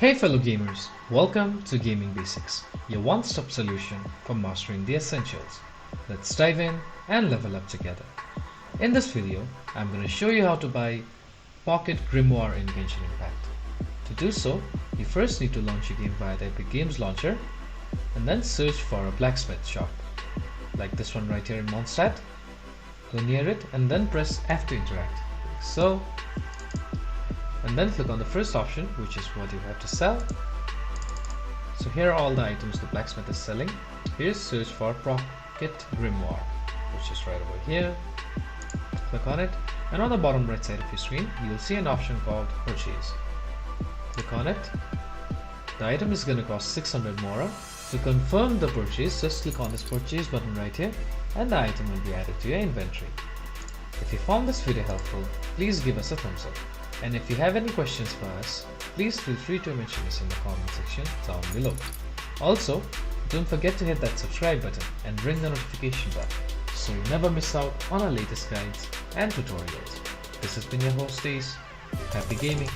Hey fellow gamers, welcome to Gaming Basics, your one-stop solution for mastering the essentials. Let's dive in and level up together. In this video, I'm going to show you how to buy Pocket Grimoire in Genshin Impact. To do so, you first need to launch your game via the Epic Games launcher and then search for a blacksmith shop, like this one right here in Mondstadt. Go near it and then press F to interact, like so. And then click on the first option, which is what you have to sell. So here are all the items the blacksmith is selling. Here's search for Pocket Grimoire, which is right over here. Click on it, and on the bottom right side of your screen, you'll see an option called Purchase. Click on it. The item is going to cost 600 Mora. To confirm the purchase, just click on this Purchase button right here, and the item will be added to your inventory. If you found this video helpful, please give us a thumbs up. And if you have any questions for us, please feel free to mention us in the comment section down below. Also, don't forget to hit that subscribe button and ring the notification bell so you never miss out on our latest guides and tutorials. This has been your host Ace. Happy gaming!